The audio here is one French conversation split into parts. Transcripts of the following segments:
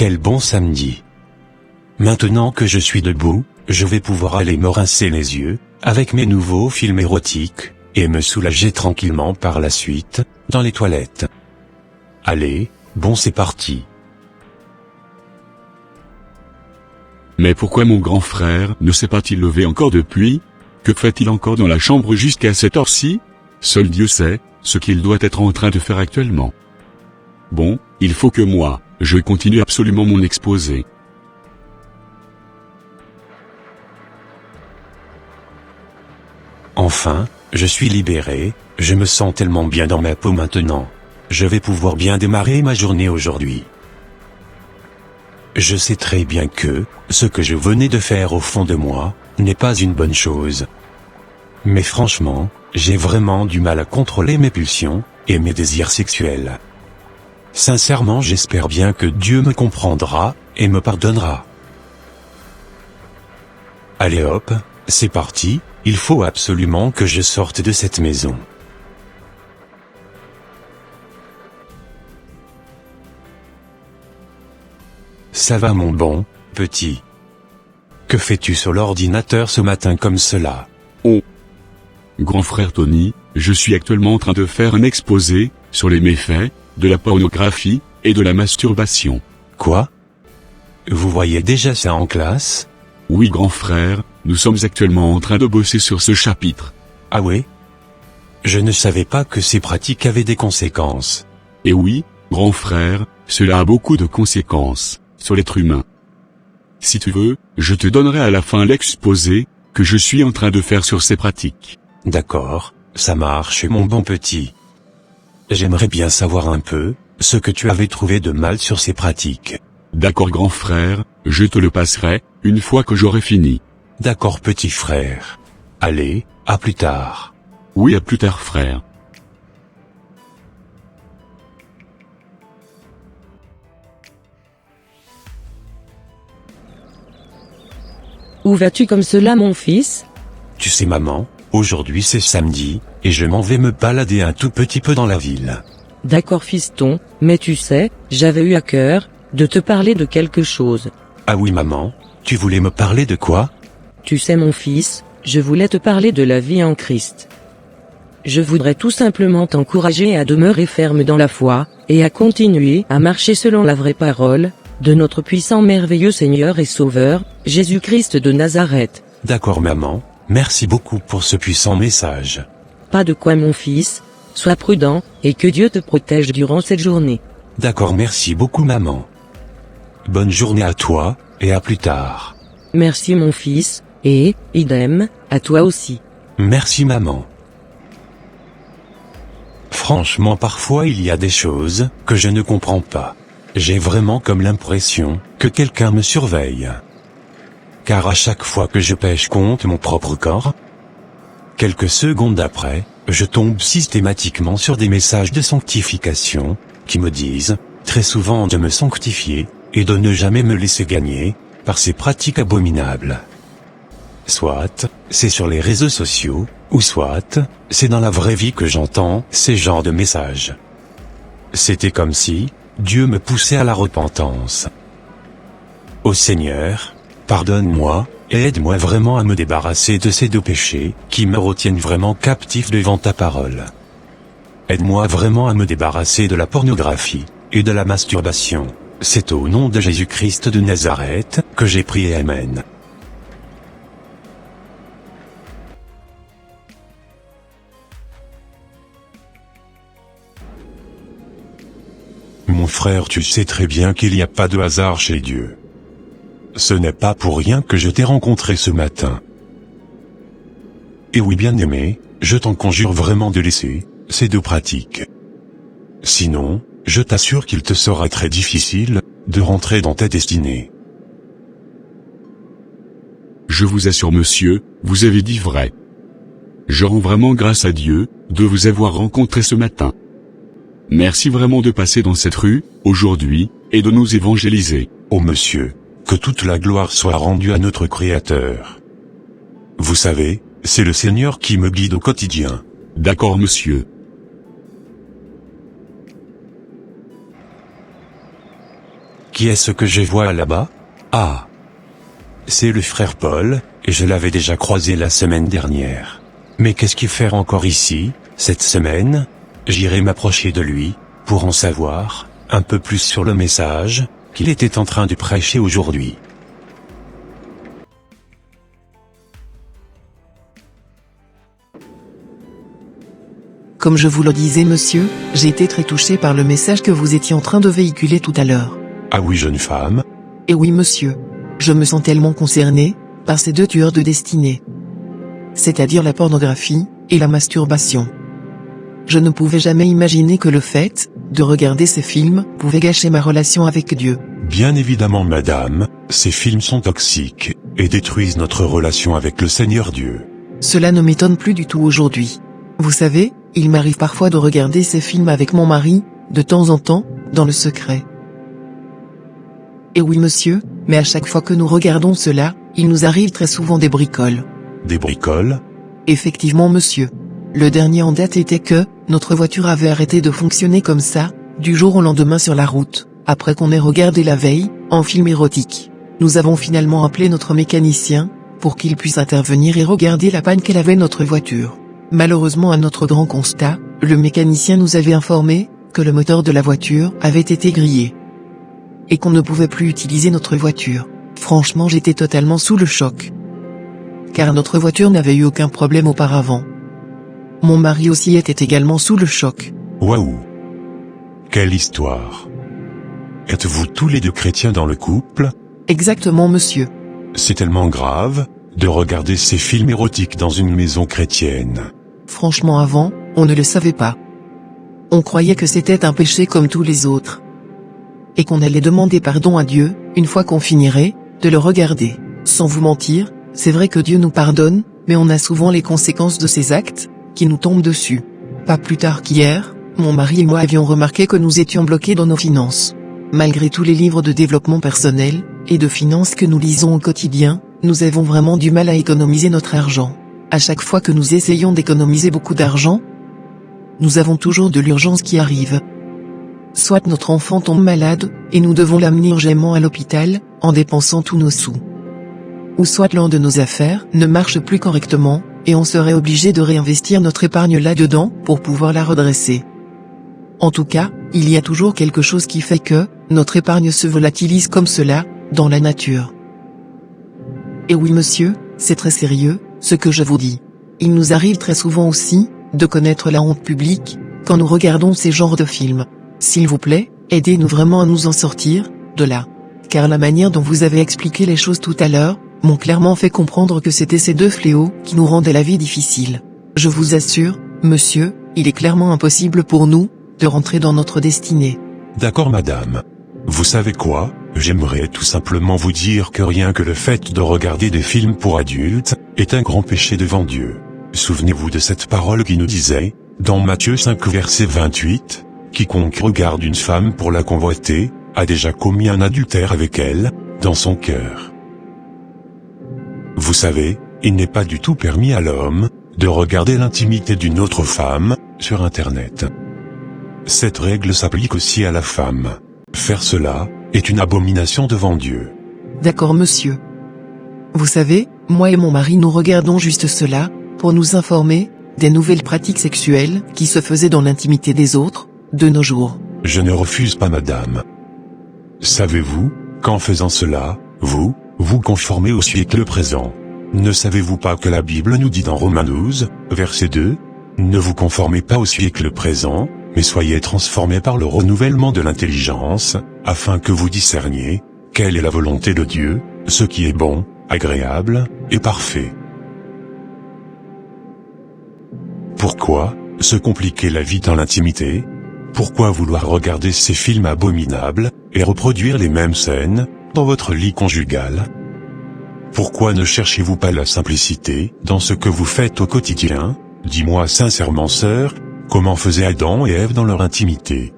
quel bon samedi. Maintenant que je suis debout, je vais pouvoir aller me rincer les yeux, avec mes nouveaux films érotiques, et me soulager tranquillement par la suite, dans les toilettes. Allez, bon c'est parti. Mais pourquoi mon grand frère ne s'est pas-il levé encore depuis? Que fait-il encore dans la chambre jusqu'à cette heure-ci? Seul Dieu sait ce qu'il doit être en train de faire actuellement. Bon, il faut que moi, je continue absolument mon exposé. Enfin, je suis libéré, je me sens tellement bien dans ma peau maintenant. Je vais pouvoir bien démarrer ma journée aujourd'hui. Je sais très bien que, ce que je venais de faire au fond de moi, n'est pas une bonne chose. Mais franchement, j'ai vraiment du mal à contrôler mes pulsions, et mes désirs sexuels. Sincèrement j'espère bien que Dieu me comprendra, et me pardonnera. Allez hop, c'est parti, il faut absolument que je sorte de cette maison. Ça va mon bon, petit? Que fais-tu sur l'ordinateur ce matin comme cela? Oh! Grand frère Tony, je suis actuellement en train de faire un exposé, sur les méfaits, de la pornographie, et de la masturbation. Quoi? Vous voyez déjà ça en classe? Oui grand frère, nous sommes actuellement en train de bosser sur ce chapitre. Ah ouais? Je ne savais pas que ces pratiques avaient des conséquences. Et oui, grand frère, cela a beaucoup de conséquences, sur l'être humain. Si tu veux, je te donnerai à la fin l'exposé, que je suis en train de faire sur ces pratiques. D'accord, ça marche mon bon petit. J'aimerais bien savoir un peu, ce que tu avais trouvé de mal sur ces pratiques. D'accord grand frère, je te le passerai, une fois que j'aurai fini. D'accord petit frère. Allez, à plus tard. Oui à plus tard frère. Où vas-tu comme cela mon fils? Tu sais maman, aujourd'hui c'est samedi, et je m'en vais me balader un tout petit peu dans la ville. D'accord fiston, mais tu sais, j'avais eu à cœur, de te parler de quelque chose. Ah oui maman, tu voulais me parler de quoi? Tu sais mon fils, je voulais te parler de la vie en Christ. Je voudrais tout simplement t'encourager à demeurer ferme dans la foi, et à continuer à marcher selon la vraie parole, de notre puissant merveilleux Seigneur et Sauveur, Jésus-Christ de Nazareth. D'accord maman, merci beaucoup pour ce puissant message. Pas de quoi mon fils, sois prudent, et que Dieu te protège durant cette journée. D'accord merci beaucoup maman. Bonne journée à toi, et à plus tard. Merci mon fils, et, idem, à toi aussi. Merci maman. Franchement parfois il y a des choses, que je ne comprends pas. J'ai vraiment comme l'impression, que quelqu'un me surveille. Car à chaque fois que je pêche contre mon propre corps, quelques secondes après, je tombe systématiquement sur des messages de sanctification, qui me disent, très souvent de me sanctifier, et de ne jamais me laisser gagner, par ces pratiques abominables. Soit, c'est sur les réseaux sociaux, ou soit, c'est dans la vraie vie que j'entends ces genres de messages. C'était comme si, Dieu me poussait à la repentance. Ô Seigneur, pardonne-moi, et aide-moi vraiment à me débarrasser de ces deux péchés, qui me retiennent vraiment captif devant ta parole. Aide-moi vraiment à me débarrasser de la pornographie, et de la masturbation. C'est au nom de Jésus-Christ de Nazareth, que j'ai prié Amen. Mon frère, tu sais très bien qu'il n'y a pas de hasard chez Dieu. Ce n'est pas pour rien que je t'ai rencontré ce matin. Et oui bien-aimé, je t'en conjure vraiment de laisser ces deux pratiques. Sinon, je t'assure qu'il te sera très difficile de rentrer dans ta destinée. Je vous assure monsieur, vous avez dit vrai. Je rends vraiment grâce à Dieu, de vous avoir rencontré ce matin. Merci vraiment de passer dans cette rue, aujourd'hui, et de nous évangéliser. Ô monsieur, que toute la gloire soit rendue à notre Créateur. Vous savez, c'est le Seigneur qui me guide au quotidien. D'accord monsieur. Qui est-ce que je vois là-bas? Ah! C'est le frère Paul, et je l'avais déjà croisé la semaine dernière. Mais qu'est-ce qu'il fait encore ici, cette semaine? J'irai m'approcher de lui, pour en savoir un peu plus sur le message qu'il était en train de prêcher aujourd'hui. Comme je vous le disais monsieur, j'ai été très touché par le message que vous étiez en train de véhiculer tout à l'heure. Ah oui, jeune femme? Et oui monsieur, je me sens tellement concerné par ces deux tueurs de destinée. C'est-à-dire la pornographie et la masturbation. Je ne pouvais jamais imaginer que le fait de regarder ces films pouvait gâcher ma relation avec Dieu. Bien évidemment madame, ces films sont toxiques, et détruisent notre relation avec le Seigneur Dieu. Cela ne m'étonne plus du tout aujourd'hui. Vous savez, il m'arrive parfois de regarder ces films avec mon mari, de temps en temps, dans le secret. Et oui monsieur, mais à chaque fois que nous regardons cela, il nous arrive très souvent des bricoles. Des bricoles? Effectivement monsieur. Le dernier en date était que, notre voiture avait arrêté de fonctionner comme ça, du jour au lendemain sur la route, après qu'on ait regardé la veille, en film érotique. Nous avons finalement appelé notre mécanicien, pour qu'il puisse intervenir et regarder la panne qu'elle avait notre voiture. Malheureusement à notre grand constat, le mécanicien nous avait informé que le moteur de la voiture avait été grillé. Et qu'on ne pouvait plus utiliser notre voiture. Franchement j'étais totalement sous le choc. Car notre voiture n'avait eu aucun problème auparavant. Mon mari aussi était également sous le choc. Waouh! Quelle histoire! Êtes-vous tous les deux chrétiens dans le couple? Exactement monsieur. C'est tellement grave de regarder ces films érotiques dans une maison chrétienne. Franchement avant, on ne le savait pas. On croyait que c'était un péché comme tous les autres. Et qu'on allait demander pardon à Dieu, une fois qu'on finirait de le regarder. Sans vous mentir, c'est vrai que Dieu nous pardonne, mais on a souvent les conséquences de ces actes qui nous tombent dessus. Pas plus tard qu'hier, mon mari et moi avions remarqué que nous étions bloqués dans nos finances. Malgré tous les livres de développement personnel et de finances que nous lisons au quotidien, nous avons vraiment du mal à économiser notre argent. À chaque fois que nous essayons d'économiser beaucoup d'argent, nous avons toujours de l'urgence qui arrive. Soit notre enfant tombe malade, et nous devons l'amener urgemment à l'hôpital, en dépensant tous nos sous. Ou soit l'un de nos affaires ne marche plus correctement, et on serait obligé de réinvestir notre épargne là-dedans, pour pouvoir la redresser. En tout cas, il y a toujours quelque chose qui fait que, notre épargne se volatilise comme cela, dans la nature. Et oui monsieur, c'est très sérieux, ce que je vous dis. Il nous arrive très souvent aussi, de connaître la honte publique, quand nous regardons ces genres de films. S'il vous plaît, aidez-nous vraiment à nous en sortir, de là. Car la manière dont vous avez expliqué les choses tout à l'heure, m'ont clairement fait comprendre que c'était ces deux fléaux qui nous rendaient la vie difficile. Je vous assure, monsieur, il est clairement impossible pour nous, de rentrer dans notre destinée. D'accord madame. Vous savez quoi? J'aimerais tout simplement vous dire que rien que le fait de regarder des films pour adultes, est un grand péché devant Dieu. Souvenez-vous de cette parole qui nous disait, dans Matthieu 5 verset 28, « Quiconque regarde une femme pour la convoiter, a déjà commis un adultère avec elle, dans son cœur. » Vous savez, il n'est pas du tout permis à l'homme, de regarder l'intimité d'une autre femme, sur Internet. Cette règle s'applique aussi à la femme. Faire cela, est une abomination devant Dieu. D'accord monsieur. Vous savez, moi et mon mari nous regardons juste cela, pour nous informer, des nouvelles pratiques sexuelles qui se faisaient dans l'intimité des autres, de nos jours. Je ne refuse pas madame. Savez-vous, qu'en faisant cela, vous conformez au siècle présent. Ne savez-vous pas que la Bible nous dit dans Romains 12, verset 2, « Ne vous conformez pas au siècle présent, mais soyez transformés par le renouvellement de l'intelligence, afin que vous discerniez, quelle est la volonté de Dieu, ce qui est bon, agréable, et parfait. » Pourquoi se compliquer la vie dans l'intimité? Pourquoi vouloir regarder ces films abominables, et reproduire les mêmes scènes, dans votre lit conjugal? Pourquoi ne cherchez-vous pas la simplicité, dans ce que vous faites au quotidien? Dis-moi sincèrement sœur, comment faisaient Adam et Ève dans leur intimité?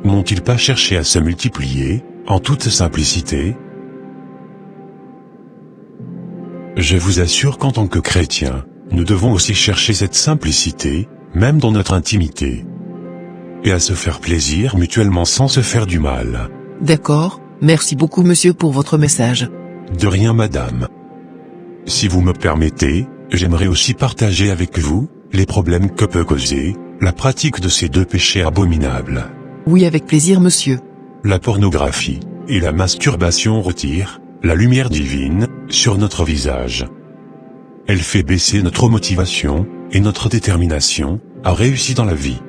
N'ont-ils pas cherché à se multiplier, en toute simplicité? Je vous assure qu'en tant que chrétiens, nous devons aussi chercher cette simplicité, même dans notre intimité. Et à se faire plaisir mutuellement sans se faire du mal. D'accord, Merci beaucoup monsieur pour votre message. De rien madame. Si vous me permettez, j'aimerais aussi partager avec vous les problèmes que peut causer la pratique de ces deux péchés abominables. Oui, avec plaisir monsieur. La pornographie et la masturbation retirent la lumière divine sur notre visage. Elle fait baisser notre motivation et notre détermination à réussir dans la vie.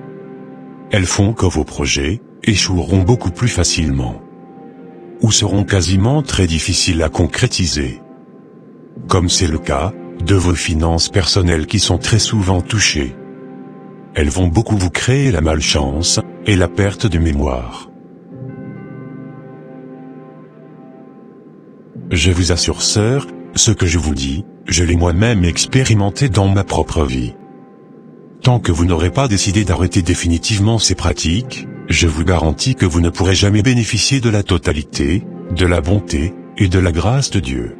Elles font que vos projets échoueront beaucoup plus facilement, ou seront quasiment très difficiles à concrétiser. Comme c'est le cas de vos finances personnelles qui sont très souvent touchées. Elles vont beaucoup vous créer la malchance et la perte de mémoire. Je vous assure sœur, ce que je vous dis, je l'ai moi-même expérimenté dans ma propre vie. Tant que vous n'aurez pas décidé d'arrêter définitivement ces pratiques, je vous garantis que vous ne pourrez jamais bénéficier de la totalité, de la bonté, et de la grâce de Dieu.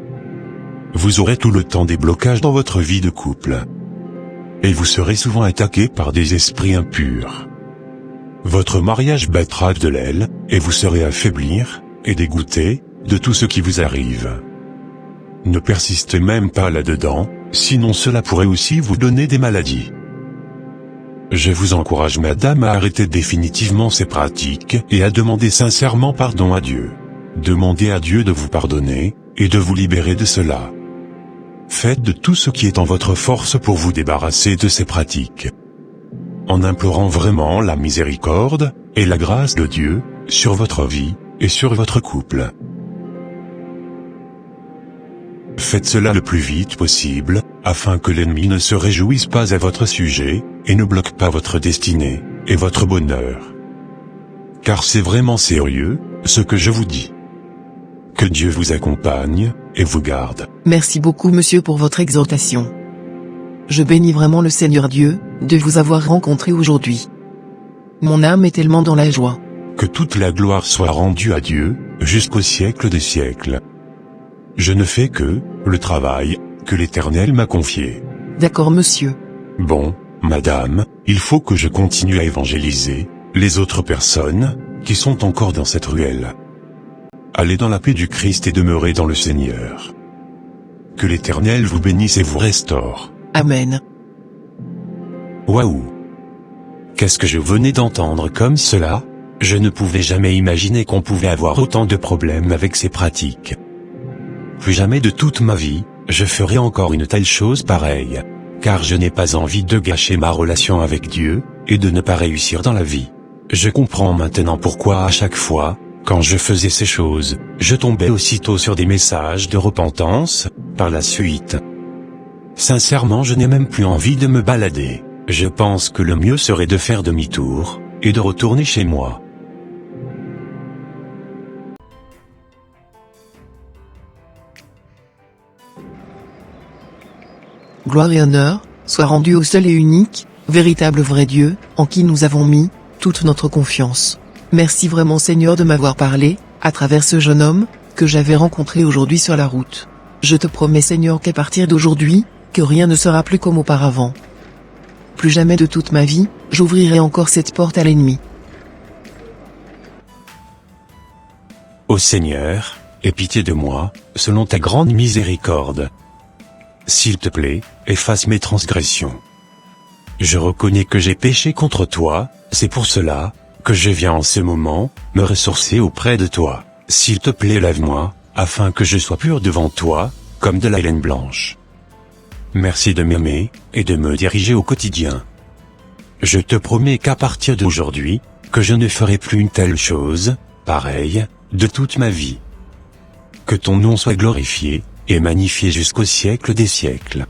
Vous aurez tout le temps des blocages dans votre vie de couple. Et vous serez souvent attaqué par des esprits impurs. Votre mariage battra de l'aile, et vous serez affaiblir, et dégoûté, de tout ce qui vous arrive. Ne persistez même pas là-dedans, sinon cela pourrait aussi vous donner des maladies. Je vous encourage madame à arrêter définitivement ces pratiques et à demander sincèrement pardon à Dieu. Demandez à Dieu de vous pardonner, et de vous libérer de cela. Faites de tout ce qui est en votre force pour vous débarrasser de ces pratiques. En implorant vraiment la miséricorde et la grâce de Dieu sur votre vie et sur votre couple. Faites cela le plus vite possible, afin que l'ennemi ne se réjouisse pas à votre sujet, et ne bloque pas votre destinée, et votre bonheur. Car c'est vraiment sérieux, ce que je vous dis. Que Dieu vous accompagne, et vous garde. Merci beaucoup monsieur pour votre exhortation. Je bénis vraiment le Seigneur Dieu, de vous avoir rencontré aujourd'hui. Mon âme est tellement dans la joie. Que toute la gloire soit rendue à Dieu, jusqu'au siècle des siècles. Je ne fais que le travail que l'Éternel m'a confié. D'accord monsieur. Bon, madame, il faut que je continue à évangéliser les autres personnes qui sont encore dans cette ruelle. Allez dans la paix du Christ et demeurez dans le Seigneur. Que l'Éternel vous bénisse et vous restaure. Amen. Waouh! Qu'est-ce que je venais d'entendre comme cela? Je ne pouvais jamais imaginer qu'on pouvait avoir autant de problèmes avec ces pratiques. Plus jamais de toute ma vie, je ferai encore une telle chose pareille. Car je n'ai pas envie de gâcher ma relation avec Dieu, et de ne pas réussir dans la vie. Je comprends maintenant pourquoi à chaque fois, quand je faisais ces choses, je tombais aussitôt sur des messages de repentance, par la suite. Sincèrement, je n'ai même plus envie de me balader. Je pense que le mieux serait de faire demi-tour, et de retourner chez moi. Gloire et honneur soient rendus au seul et unique, véritable vrai Dieu, en qui nous avons mis toute notre confiance. Merci vraiment Seigneur de m'avoir parlé, à travers ce jeune homme, que j'avais rencontré aujourd'hui sur la route. Je te promets Seigneur qu'à partir d'aujourd'hui, que rien ne sera plus comme auparavant. Plus jamais de toute ma vie, j'ouvrirai encore cette porte à l'ennemi. Ô Seigneur, aie pitié de moi, selon ta grande miséricorde. S'il te plaît, efface mes transgressions. Je reconnais que j'ai péché contre toi, c'est pour cela que je viens en ce moment me ressourcer auprès de toi. S'il te plaît, lave-moi, afin que je sois pur devant toi, comme de la laine blanche. Merci de m'aimer, et de me diriger au quotidien. Je te promets qu'à partir d'aujourd'hui, que je ne ferai plus une telle chose, pareille, de toute ma vie. Que ton nom soit glorifié, et magnifié jusqu'au siècle des siècles.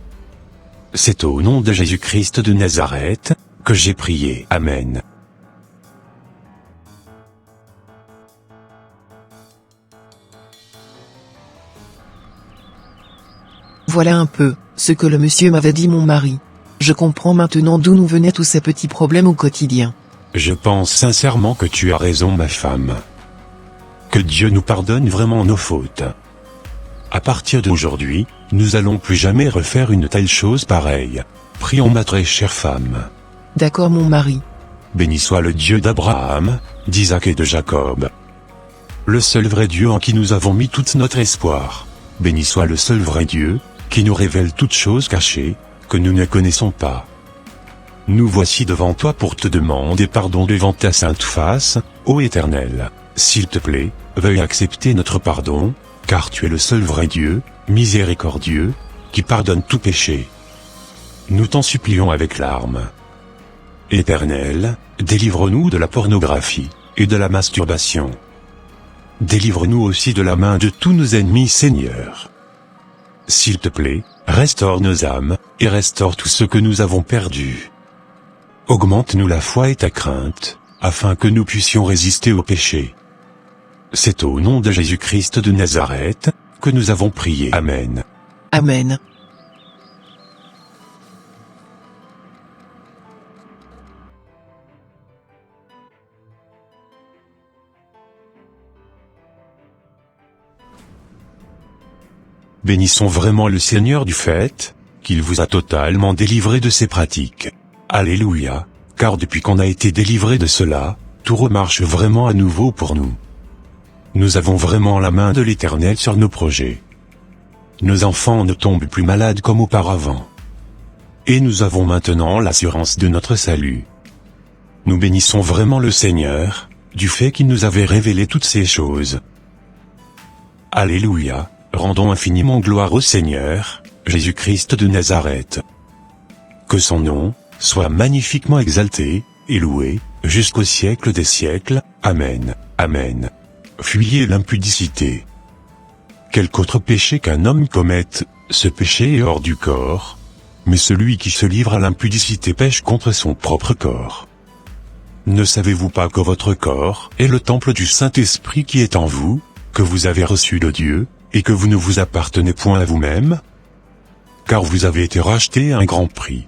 C'est au nom de Jésus-Christ de Nazareth, que j'ai prié. Amen. Voilà un peu ce que le monsieur m'avait dit mon mari. Je comprends maintenant d'où nous venaient tous ces petits problèmes au quotidien. Je pense sincèrement que tu as raison ma femme. Que Dieu nous pardonne vraiment nos fautes. À partir d'aujourd'hui, nous allons plus jamais refaire une telle chose pareille. Prions ma très chère femme. D'accord mon mari. Béni soit le Dieu d'Abraham, d'Isaac et de Jacob. le seul vrai Dieu en qui nous avons mis tout notre espoir. Béni soit le seul vrai Dieu, qui nous révèle toutes choses cachées, que nous ne connaissons pas. Nous voici devant toi pour te demander pardon devant ta sainte face, ô Éternel. S'il te plaît, veuille accepter notre pardon, car tu es le seul vrai Dieu, miséricordieux, qui pardonne tout péché. Nous t'en supplions avec larmes. Éternel, délivre-nous de la pornographie, et de la masturbation. Délivre-nous aussi de la main de tous nos ennemis, Seigneur. S'il te plaît, restaure nos âmes, et restaure tout ce que nous avons perdu. Augmente-nous la foi et ta crainte, afin que nous puissions résister au péché. C'est au nom de Jésus-Christ de Nazareth, que nous avons prié. Amen. Amen. Bénissons vraiment le Seigneur du fait, qu'il vous a totalement délivré de ces pratiques. Alléluia, car depuis qu'on a été délivré de cela, tout remarche vraiment à nouveau pour nous. Nous avons vraiment la main de l'Éternel sur nos projets. Nos enfants ne tombent plus malades comme auparavant. Et nous avons maintenant l'assurance de notre salut. Nous bénissons vraiment le Seigneur, du fait qu'il nous avait révélé toutes ces choses. Alléluia, rendons infiniment gloire au Seigneur, Jésus-Christ de Nazareth. Que son nom soit magnifiquement exalté et loué, jusqu'au siècle des siècles. Amen. Amen. Fuyez l'impudicité. Quelque autre péché qu'un homme commette, ce péché est hors du corps. Mais celui qui se livre à l'impudicité pêche contre son propre corps. Ne savez-vous pas que votre corps est le temple du Saint-Esprit qui est en vous, que vous avez reçu de Dieu, et que vous ne vous appartenez point à vous-même? Car vous avez été rachetés à un grand prix.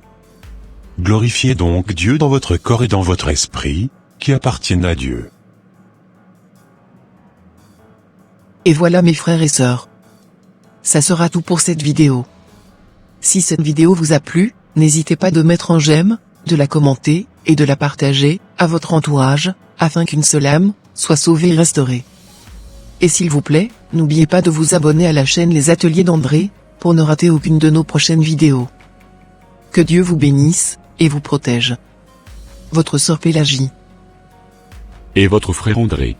Glorifiez donc Dieu dans votre corps et dans votre esprit, qui appartiennent à Dieu. Et voilà mes frères et sœurs. Ça sera tout pour cette vidéo. Si cette vidéo vous a plu, n'hésitez pas de mettre un j'aime, de la commenter, et de la partager, à votre entourage, afin qu'une seule âme, soit sauvée et restaurée. Et s'il vous plaît, n'oubliez pas de vous abonner à la chaîne Les Ateliers d'André, pour ne rater aucune de nos prochaines vidéos. Que Dieu vous bénisse, et vous protège. Votre sœur Pélagie. Et votre frère André.